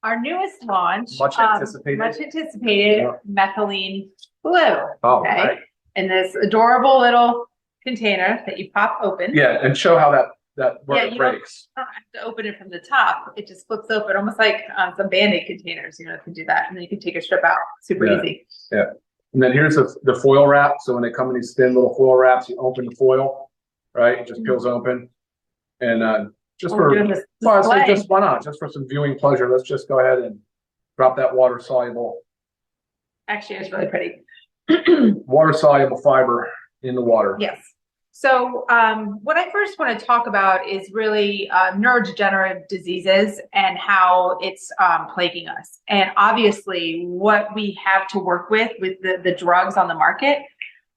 our newest launch, Much anticipated. Yeah. Methylene blue. Oh, okay. Right. In this adorable little container that you pop open. Yeah, and show how that breaks. You don't have to open it from the top. It just flips open, almost like some Band-Aid containers. You know, can do that, and then you can take a strip out. Super easy. Yeah. And then here's the foil wrap. So when they come in these thin little foil wraps, you open the foil, right? It just peels open. And just for just why not? Just for some viewing pleasure, let's just go ahead and drop that water soluble. Actually, it's really pretty. Water soluble fiber in the water. Yes. So what I first want to talk about is really neurodegenerative diseases and how it's plaguing us. And obviously what we have to work with the drugs on the market,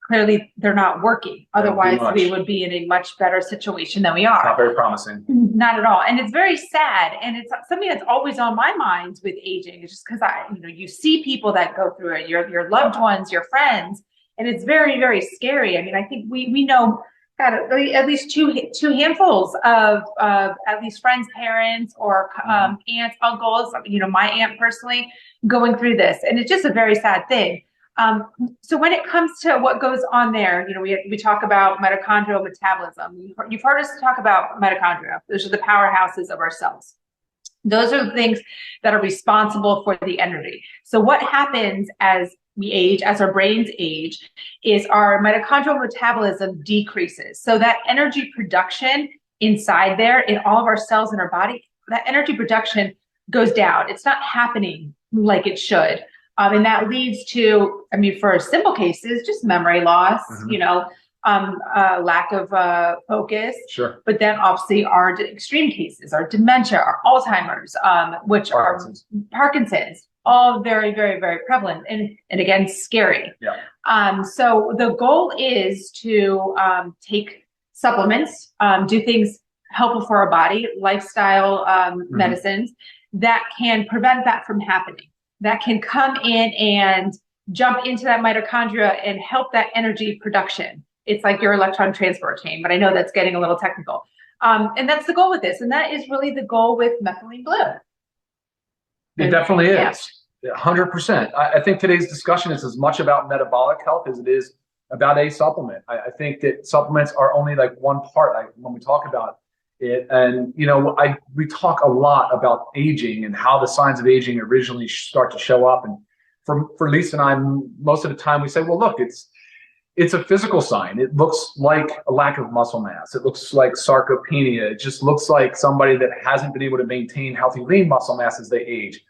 clearly they're not working. Otherwise we would be in a much better situation than we are. Not very promising. Not at all. And it's very sad. And it's something that's always on my mind with aging. It's just because you see people that go through it, your loved ones, your friends, and it's very, very scary. I mean, I think we know at least two handfuls of at least friends, parents, or aunts, uncles. My aunt personally going through this, and it's just a very sad thing. So when it comes to what goes on there, we talk about mitochondrial metabolism. You've heard us talk about mitochondria. Those are the powerhouses of our cells. Those are the things that are responsible for the energy. So what happens as we age, as our brains age, is our mitochondrial metabolism decreases. So that energy production inside there in all of our cells in our body, that energy production goes down. It's not happening like it should. And that leads to, for simple cases, just memory loss, lack of focus. Sure. But then obviously our extreme cases, our dementia, our Alzheimer's, which are Parkinson's, all very, very, very prevalent and again, scary. Yeah. So the goal is to take supplements, do things helpful for our body, lifestyle medicines that can prevent that from happening, that can come in and jump into that mitochondria and help that energy production. It's like your electron transport chain, but I know that's getting a little technical. And that's the goal with this. And that is really the goal with Methylene Blue. It definitely is. 100%. I think today's discussion is as much about metabolic health as it is about a supplement. I think that supplements are only like one part when we talk about it. And, we talk a lot about aging and how the signs of aging originally start to show up. And for Lisa and I, most of the time we say, well, look, it's a physical sign. It looks like a lack of muscle mass. It looks like sarcopenia. It just looks like somebody that hasn't been able to maintain healthy lean muscle mass as they age.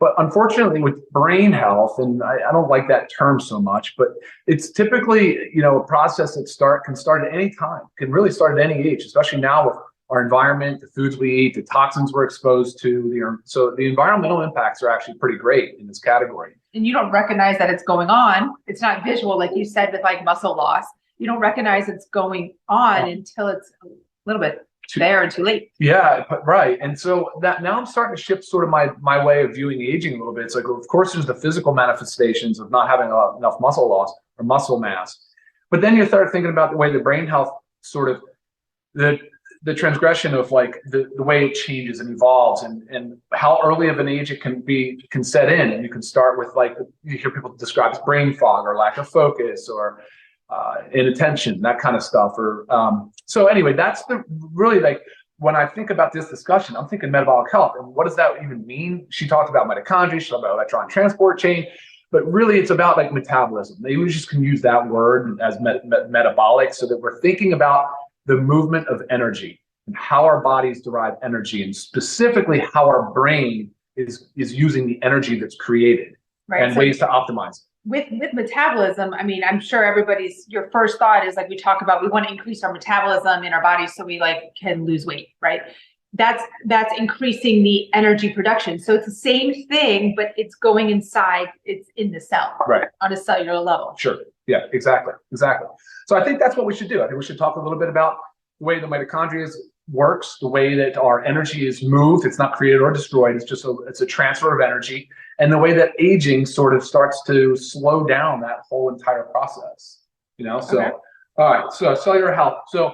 But unfortunately, with brain health, and I don't like that term so much, but it's typically, a process that can start at any time, can really start at any age, especially now with our environment, the foods we eat, the toxins we're exposed to. So the environmental impacts are actually pretty great in this category. And you don't recognize that it's going on. It's not visual, like you said, with like muscle loss. You don't recognize it's going on until it's a little bit there and too late. Yeah, right. And so that now I'm starting to shift sort of my way of viewing aging a little bit. It's like, of course, there's the physical manifestations of not having enough muscle loss or muscle mass. But then you start thinking about the way the brain health sort of the transgression of like the way it changes and evolves and how early of an age it can set in. And you can start with like, you hear people describe as brain fog or lack of focus or inattention, that kind of stuff. So anyway, that's really like, when I think about this discussion, I'm thinking metabolic health. And what does that even mean? She talked about mitochondria, she talked about electron transport chain, but really it's about like metabolism. Maybe we just can use that word as metabolic, so that we're thinking about the movement of energy and how our bodies derive energy, and specifically how our brain is using the energy that's created, and ways to optimize it. With metabolism, I'm sure your first thought is like, we talk about, we want to increase our metabolism in our bodies so we can lose weight, right? That's increasing the energy production. So it's the same thing, but it's going inside, it's in the cell, right, on a cellular level. Sure. Yeah, exactly. So I think that's what we should do. I think we should talk a little bit about the way the mitochondria works, the way that our energy is moved. It's not created or destroyed. It's a transfer of energy, and the way that aging sort of starts to slow down that whole entire process. So, okay. All right. So cellular health. So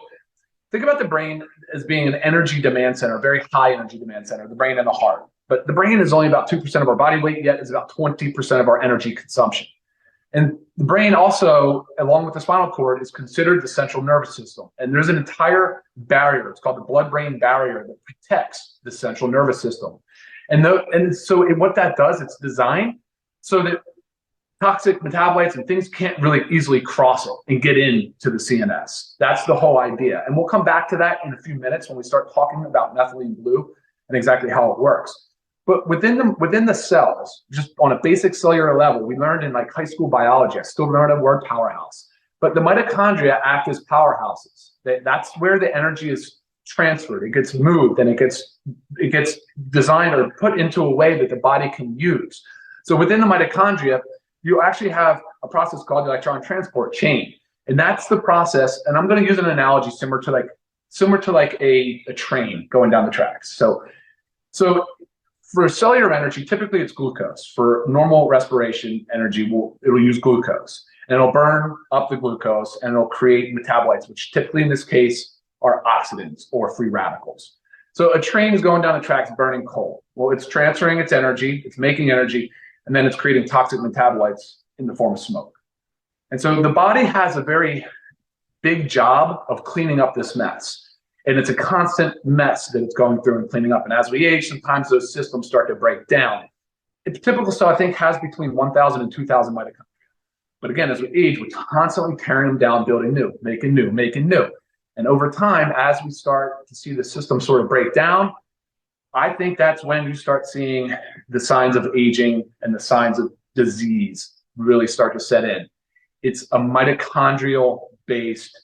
think about the brain as being an energy demand center, a very high energy demand center, the brain and the heart. But the brain is only about 2% of our body weight, yet is about 20% of our energy consumption. And the brain also, along with the spinal cord, is considered the central nervous system. And there's an entire barrier. It's called the blood-brain barrier that protects the central nervous system. So what that does, it's designed so that toxic metabolites and things can't really easily cross it and get into the CNS. That's the whole idea. And we'll come back to that in a few minutes when we start talking about methylene blue and exactly how it works. But within the cells, just on a basic cellular level, we learned in like high school biology, I still learned the word powerhouse, but the mitochondria act as powerhouses. That's where the energy is transferred. It gets moved and it gets designed or put into a way that the body can use. So within the mitochondria, you actually have a process called the electron transport chain. And that's the process. And I'm going to use an analogy similar to like a train going down the tracks. So for cellular energy, typically it's glucose. For normal respiration energy, it'll use glucose. And it'll burn up the glucose and it'll create metabolites, which typically in this case are oxidants or free radicals. So a train is going down the tracks burning coal. Well, it's transferring its energy, it's making energy, and then it's creating toxic metabolites in the form of smoke. And so the body has a very big job of cleaning up this mess. And it's a constant mess that it's going through and cleaning up. And as we age, sometimes those systems start to break down. A typical cell, I think, has between 1,000 and 2,000 mitochondria. But again, as we age, we're constantly tearing them down, building new, making new, making new. And over time, as we start to see the system sort of break down, I think that's when you start seeing the signs of aging and the signs of disease really start to set in. It's a mitochondrial-based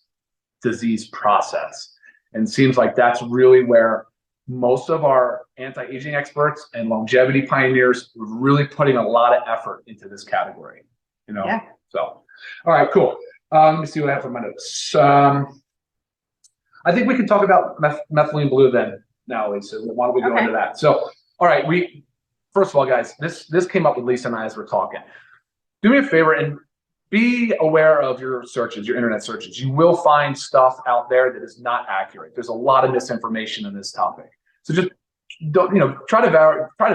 disease process. And it seems like that's really where most of our anti-aging experts and longevity pioneers are really putting a lot of effort into this category. Yeah. So, all right, cool. Let me see what I have for my notes. I think we can talk about methylene blue then now, Lisa. Why don't we go into that? So, all right, first of all, guys, this came up with Lisa and I as we're talking. Do me a favor and be aware of your searches, your internet searches. You will find stuff out there that is not accurate. There's a lot of misinformation in this topic. So just don't, try to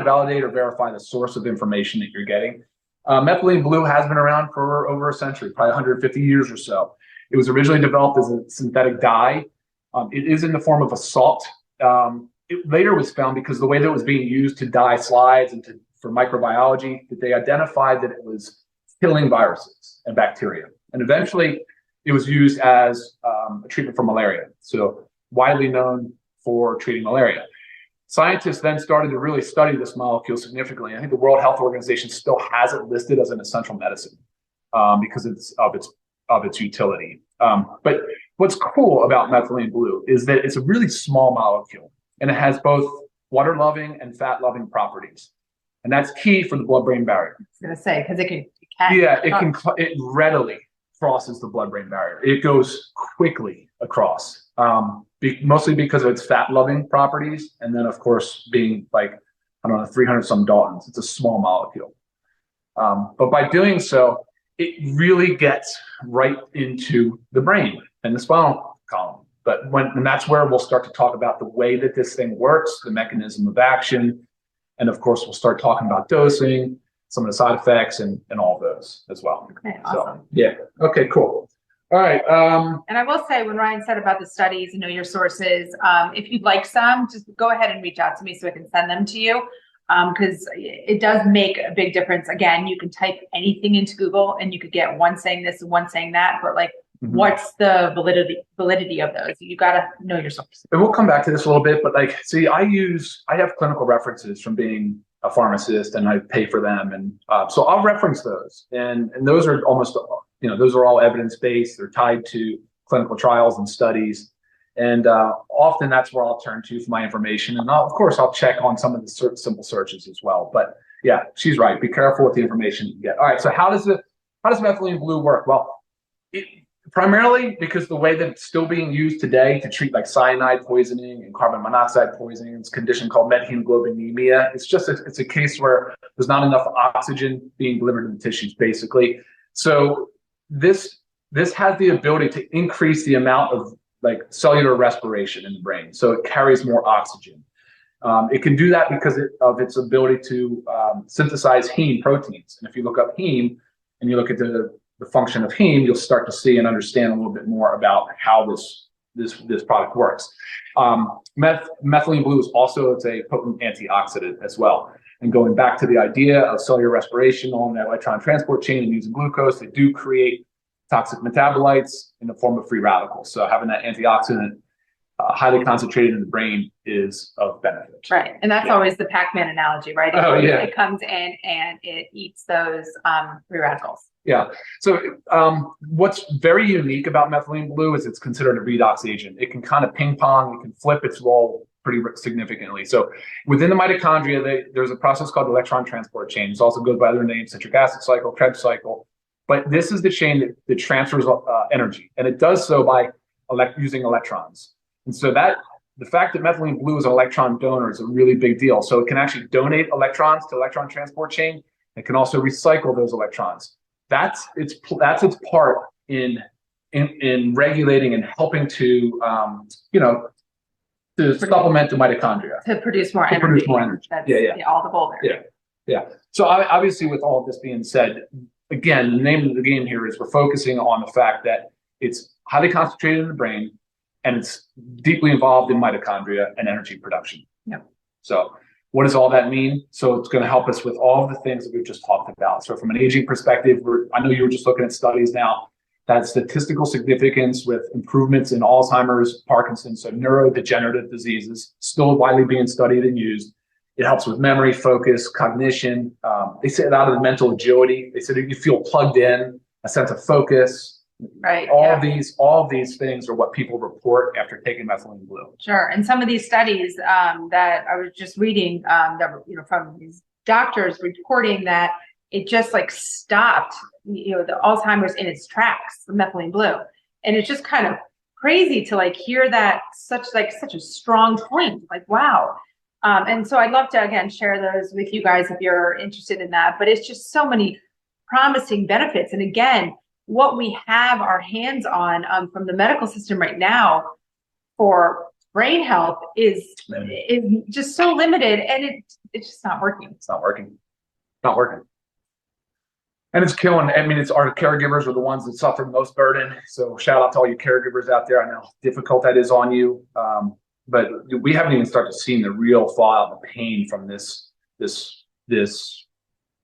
validate or verify the source of information that you're getting. Methylene blue has been around for over a century, probably 150 years or so. It was originally developed as a synthetic dye. It is in the form of a salt. It later was found because the way that it was being used to dye slides and for microbiology, that they identified that it was killing viruses and bacteria. And eventually it was used as a treatment for malaria. So widely known for treating malaria. Scientists then started to really study this molecule significantly. I think the World Health Organization still has it listed as an essential medicine because of its utility. But what's cool about methylene blue is that it's a really small molecule and it has both water-loving and fat-loving properties. And that's key for the blood-brain barrier. I was going to say, because it readily crosses the blood-brain barrier. It goes quickly across, mostly because of its fat-loving properties. And then, of course, being 300 some Daltons, it's a small molecule. But by doing so, it really gets right into the brain and the spinal column. And that's where we'll start to talk about the way that this thing works, the mechanism of action. And of course, we'll start talking about dosing, some of the side effects and all of those as well. Okay, awesome. So, yeah. Okay, cool. All right. And I will say, when Ryan said about the studies, your sources, if you'd like some, just go ahead and reach out to me so I can send them to you. Because it does make a big difference. Again, you can type anything into Google and you could get one saying this and one saying that, but what's the validity of those? You got to know your source. And we'll come back to this a little bit, but I have clinical references from being a pharmacist and I pay for them. And so I'll reference those. And those are almost, those are all evidence-based. They're tied to clinical trials and studies. And often that's where I'll turn to for my information. And of course, I'll check on some of the simple searches as well. But yeah, she's right. Be careful with the information you get. All right. So how does methylene blue work? Well, primarily because the way that it's still being used today to treat like cyanide poisoning and carbon monoxide poisoning, it's a condition called methemoglobinemia. It's a case where there's not enough oxygen being delivered to the tissues, basically. So this has the ability to increase the amount of cellular respiration in the brain. So it carries more oxygen. It can do that because of its ability to synthesize heme proteins. And if you look up heme and you look at the function of heme, you'll start to see and understand a little bit more about how this product works. Methylene blue is also a potent antioxidant as well. And going back to the idea of cellular respiration on that electron transport chain and using glucose, they do create toxic metabolites in the form of free radicals. So having that antioxidant highly concentrated in the brain is of benefit. Right. And that's always the Pac-Man analogy, right? It comes in and it eats those free radicals. Yeah. So what's very unique about methylene blue is it's considered a redox agent. It can kind of ping pong, it can flip its role pretty significantly. So within the mitochondria, there's a process called electron transport chain. It also goes by other names, citric acid cycle, Krebs cycle. But this is the chain that transfers energy. And it does so by using electrons. And so the fact that methylene blue is an electron donor is a really big deal. So it can actually donate electrons to electron transport chain. It can also recycle those electrons. That's its part in regulating and helping to to supplement the mitochondria to produce more energy. That's all the goal there. Yeah. So obviously, with all of this being said, again, the name of the game here is we're focusing on the fact that it's highly concentrated in the brain and it's deeply involved in mitochondria and energy production. Yep. So what does all that mean? So it's going to help us with all of the things that we've just talked about. So from an aging perspective, I know you were just looking at studies now, that statistical significance with improvements in Alzheimer's, Parkinson's, so neurodegenerative diseases, still widely being studied and used. It helps with memory, focus, cognition. They say it out of the mental agility. They said you feel plugged in, a sense of focus. Right. All of these things are what people report after taking methylene blue. Sure. And some of these studies that I was just reading, that from these doctors reporting that it just like stopped, the Alzheimer's in its tracks, the methylene blue, and it's just kind of crazy to like hear that such a strong point. Like, wow. And so I'd love to again share those with you guys if you're interested in that. But it's just so many promising benefits. And again, what we have our hands on from the medical system right now for brain health is just so limited, and it's just not working. It's not working. Not working. And it's killing. I mean, it's our caregivers are the ones that suffer the most burden. So shout out to all you caregivers out there. I know how difficult that is on you. But we haven't even started seeing the real fallout, the pain from this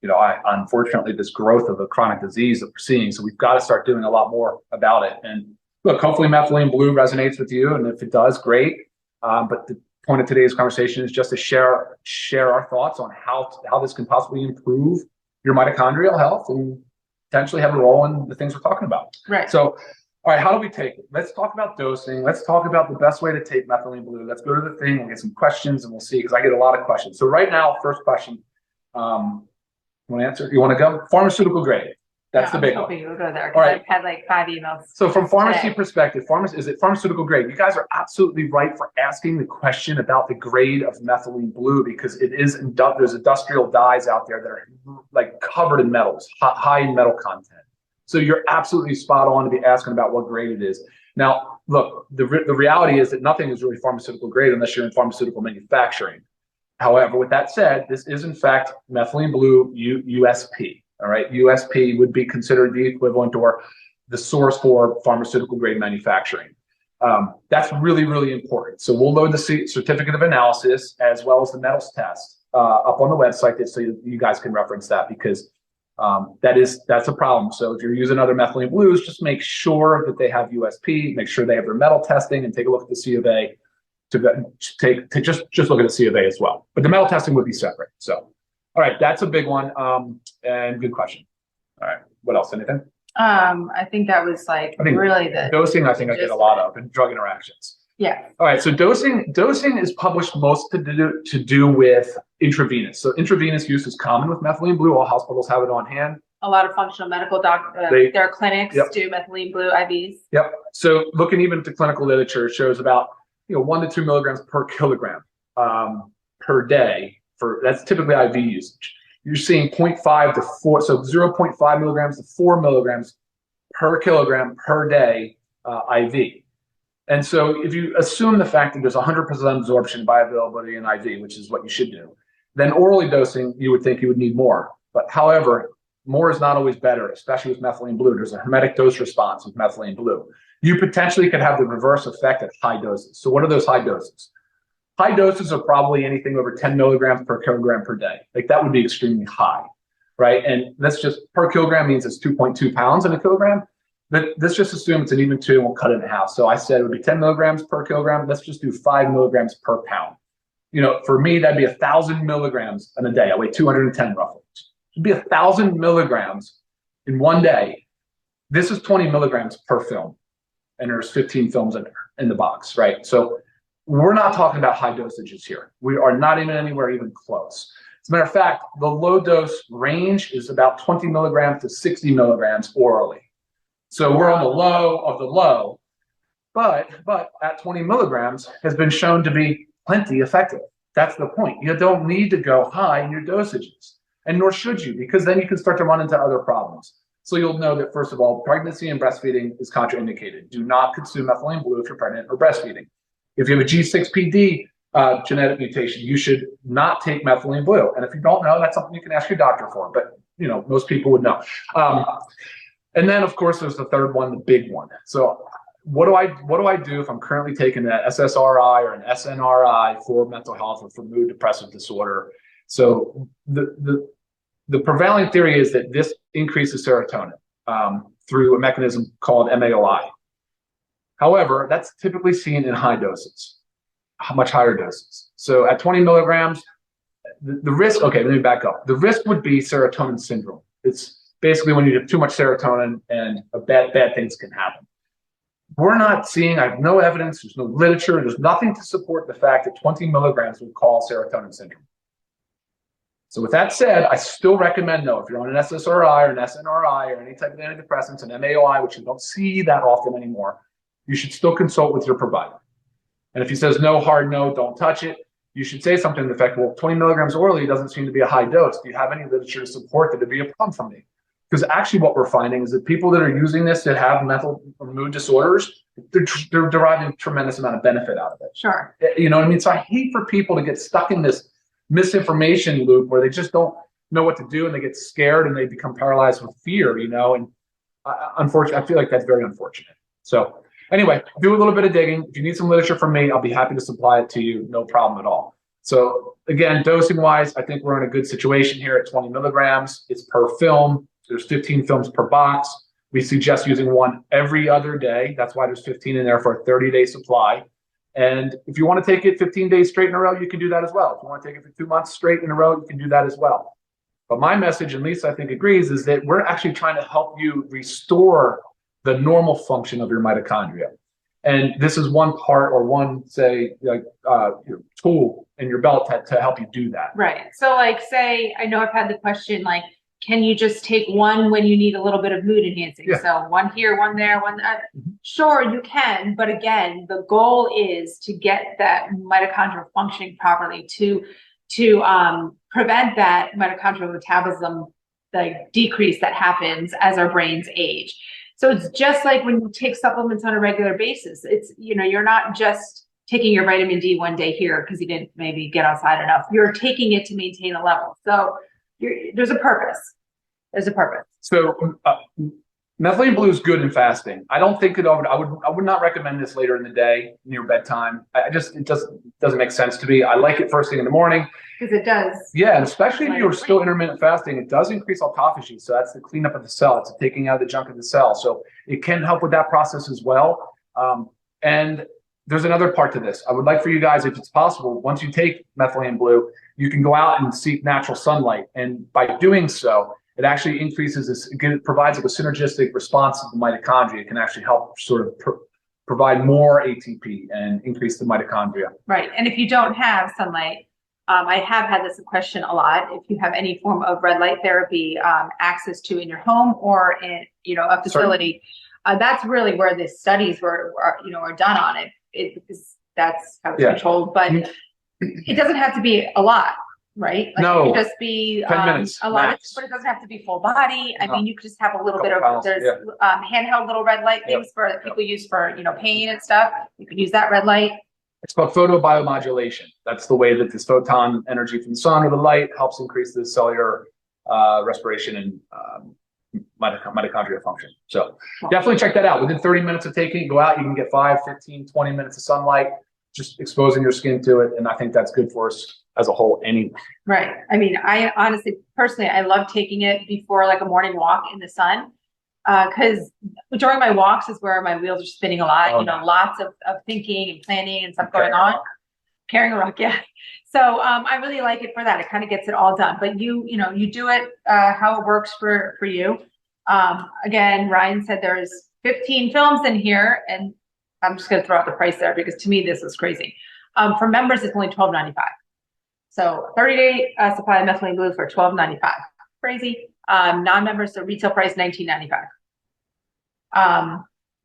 unfortunately, this growth of a chronic disease that we're seeing. So we've got to start doing a lot more about it. And look, hopefully methylene blue resonates with you. And if it does, great. But the point of today's conversation is just to share our thoughts on how this can possibly improve your mitochondrial health and potentially have a role in the things we're talking about. Right. So, all right, how do we take it? Let's talk about dosing. Let's talk about the best way to take methylene blue. Let's go to the thing. We'll get some questions and we'll see, because I get a lot of questions. So right now, first question, you want to answer? You want to go? Pharmaceutical grade. That's the big one. You would go there. All right. I've had like 5 emails. So from pharmacy perspective, is it pharmaceutical grade? You guys are absolutely right for asking the question about the grade of methylene blue, because there's industrial dyes out there that are like covered in metals, high in metal content. So you're absolutely spot on to be asking about what grade it is. Now, look, the reality is that nothing is really pharmaceutical grade unless you're in pharmaceutical manufacturing. However, with that said, this is in fact methylene blue USP. All right, USP would be considered the equivalent or the source for pharmaceutical grade manufacturing. That's really, really important. So we'll load the certificate of analysis as well as the metals test up on the website so you guys can reference that, because that's a problem. So if you're using other methylene blues, just make sure that they have USP, make sure they have their metal testing, and take a look at the C of A to just look at the C of A as well. But the metal testing would be separate. So, all right, that's a big one, and good question. All right, what else? Anything? I think that was really the dosing. I think I get a lot of, and drug interactions. Yeah. All right. So dosing is published most to do with intravenous. So intravenous use is common with methylene blue. All hospitals have it on hand. A lot of functional medical their clinics do methylene blue IVs. Yep. So looking even at the clinical literature, shows about 1 to 2 milligrams per kilogram per day. That's typically IV usage. You're seeing 0.5 to 4, so 0.5 milligrams to 4 milligrams per kilogram per day IV. And so if you assume the fact that there's 100% absorption, bioavailability in IV, which is what you should do, then orally dosing, you would think you would need more. But however, more is not always better, especially with methylene blue. There's a hermetic dose response with methylene blue. You potentially could have the reverse effect at high doses. So what are those high doses? High doses are probably anything over 10 milligrams per kilogram per day. Like that would be extremely high, right? And that's just per kilogram means it's 2.2 pounds in a kilogram. But let's just assume it's an even two and we'll cut it in half. So I said it would be 10 milligrams per kilogram. Let's just do 5 milligrams per pound. You know, for me, that'd be 1,000 milligrams in a day. I weigh 210 roughly. It'd be 1,000 milligrams in one day. This is 20 milligrams per film. And there's 15 films in the box, right? So we're not talking about high dosages here. We are not even anywhere even close. As a matter of fact, the low dose range is about 20 milligrams to 60 milligrams orally. So we're on the low of the low, but at 20 milligrams has been shown to be plenty effective. That's the point. You don't need to go high in your dosages, and nor should you, because then you can start to run into other problems. So you'll know that, first of all, pregnancy and breastfeeding is contraindicated. Do not consume methylene blue if you're pregnant or breastfeeding. If you have a G6PD genetic mutation, you should not take methylene blue. And if you don't know, that's something you can ask your doctor for, but you know, most people would know. And then, of course, there's the third one, the big one. So what do I do if I'm currently taking an SSRI or an SNRI for mental health or for mood depressive disorder? So the prevailing theory is that this increases serotonin through a mechanism called MAOI. However, that's typically seen in high doses, much higher doses. So at 20 milligrams, the risk, okay, let me back up. The risk would be serotonin syndrome. It's basically when you have too much serotonin and bad things can happen. We're not seeing, I have no evidence, there's no literature, there's nothing to support the fact that 20 milligrams would cause serotonin syndrome. So with that said, I still recommend though, if you're on an SSRI or an SNRI or any type of antidepressants, an MAOI, which you don't see that often anymore, you should still consult with your provider. And if he says no, hard no, don't touch it, you should say something to the effect, well, 20 milligrams orally doesn't seem to be a high dose. Do you have any literature to support that it'd be a problem for me? Because actually what we're finding is that people that are using this that have mental or mood disorders, they're deriving a tremendous amount of benefit out of it. Sure. You know what I mean? So I hate for people to get stuck in this misinformation loop where they just don't know what to do and they get scared and they become paralyzed with fear, you know? And unfortunately, I feel like that's very unfortunate. So anyway, do a little bit of digging. If you need some literature from me, I'll be happy to supply it to you. No problem at all. So again, dosing wise, I think we're in a good situation here at 20 milligrams. It's per film. There's 15 films per box. We suggest using one every other day. That's why there's 15 in there for a 30-day supply. And if you want to take it 15 days straight in a row, you can do that as well. If you want to take it for 2 months straight in a row, you can do that as well. But my message, and Lisa I think agrees, is that we're actually trying to help you restore the normal function of your mitochondria. And this is one part or one, say, like tool in your belt to help you do that. Right. So like, say, I know I've had the question, like, can you just take one when you need a little bit of mood enhancing? Yeah. So one here, one there, one there. Mm-hmm. Sure, you can. But again, the goal is to get that mitochondrial functioning properly to prevent that mitochondrial metabolism, the decrease that happens as our brains age. So it's just like when you take supplements on a regular basis. It's, you know, you're not just taking your vitamin D one day here because you didn't maybe get outside enough. You're taking it to maintain a level. So there's a purpose. There's a purpose. So methylene blue is good in fasting. I don't think I would not recommend this later in the day near bedtime. It doesn't make sense to me. I like it first thing in the morning. Because it does. Yeah, and especially if you're still intermittent fasting, it does increase autophagy. So that's the cleanup of the cell. It's taking out the junk of the cell. So it can help with that process as well. And there's another part to this. I would like for you guys, if it's possible, once you take methylene blue, you can go out and seek natural sunlight. And by doing so, it actually increases this, it provides like a synergistic response to the mitochondria. It can actually help sort of provide more ATP and increase the mitochondria. Right. And if you don't have sunlight, I have had this question a lot. If you have any form of red light therapy access to in your home or in, you know, a facility, that's really where the studies are done on it because that's how it's controlled. But it doesn't have to be a lot. right? Like No. it could just be 10 minutes, a lot of, max. but it doesn't have to be full body. I No. mean, you could just have a little bit of, Couple pounds, there's yeah. handheld little red light things for that people use for, you know, pain and stuff. You could use that red light. It's called photobiomodulation. That's the way that this photon energy from the sun or the light helps increase the cellular respiration and mitochondrial function. So definitely check that out. Within 30 minutes of taking it, go out, you can get 5, 15, 20 minutes of sunlight, just exposing your skin to it. And I think that's good for us as a whole anyway. Right. I mean, I honestly, personally, I love taking it before like a morning walk in the sun. Because during my walks is where my wheels are spinning a lot, you know, lots of thinking and planning and stuff going on. Carrying a rock, yeah. So I really like it for that. It kind of gets it all done. But you know, you do it how it works for you. Again, Ryan said there's 15 films in here, and I'm just going to throw out the price there because to me this is crazy. For members, it's only $12.95. So 30-day supply of methylene blue for $12.95. Crazy. Non-members, the retail price $19.95.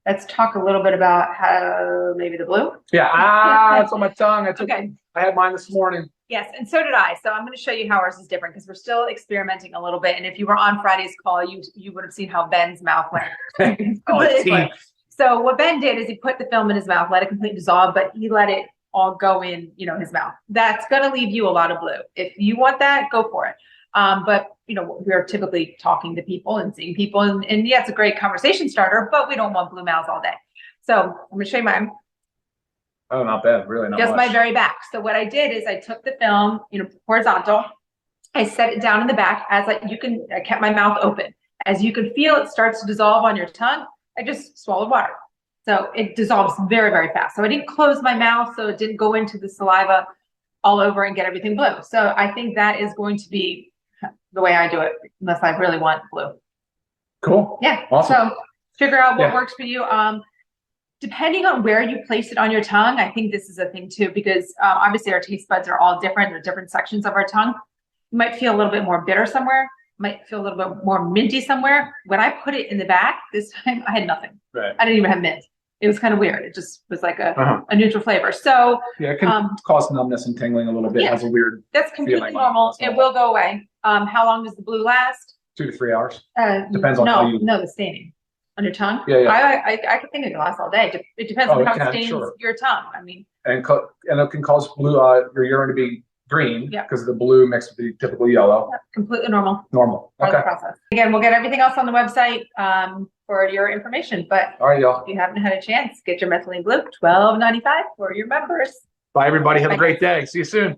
Let's talk a little bit about how maybe the blue. Yeah, it's on my tongue. I had mine this morning. Yes, and so did I. So I'm going to show you how ours is different because we're still experimenting a little bit. And if you were on Friday's call, you would have seen how Ben's mouth went. So what Ben did is he put the film in his mouth, let it completely dissolve, but he let it all go in, you know, his mouth. That's going to leave you a lot of blue. If you want that, go for it. But you know, we're typically talking to people and seeing people, and yeah, it's a great conversation starter, but we don't want blue mouths all day. So I'm going to show you mine. Oh, not bad, really not Just much. my very back. So what I did is I took the film, you know, horizontal. I set it down in the back I kept my mouth open. As you can feel, it starts to dissolve on your tongue. I just swallowed water. So it dissolves very, very fast. So I didn't close my mouth, so it didn't go into the saliva all over and get everything blue. So I think that is going to be the way I do it, unless I really want blue. Cool. Yeah. Awesome. So figure out what works for you. Depending on where you place it on your tongue, I think this is a thing too, because obviously our taste buds are all different. They're different sections of our tongue. You might feel a little bit more bitter somewhere, might feel a little bit more minty somewhere. When I put it in the back this time, I had nothing. Right. I didn't even have mint. It was kind of weird. It just was like a neutral flavor. So yeah, it can cause numbness and tingling a little bit. It has a weird. That's completely normal. It will go away. How long does the blue last? 2 to 3 hours. Depends on how you. No, the staining on your tongue. Yeah, yeah. I could think it can last all day. It depends on how it stains your tongue. I mean. And it can cause blue your urine to be green because the blue mixed with the typical yellow. Yeah, completely normal. Normal. Okay. Process. Again, we'll get everything else on the website for your information. But all right, y'all. If you haven't had a chance, get your methylene blue, $12.95 for your members. Bye, everybody. Have a great day. See you soon.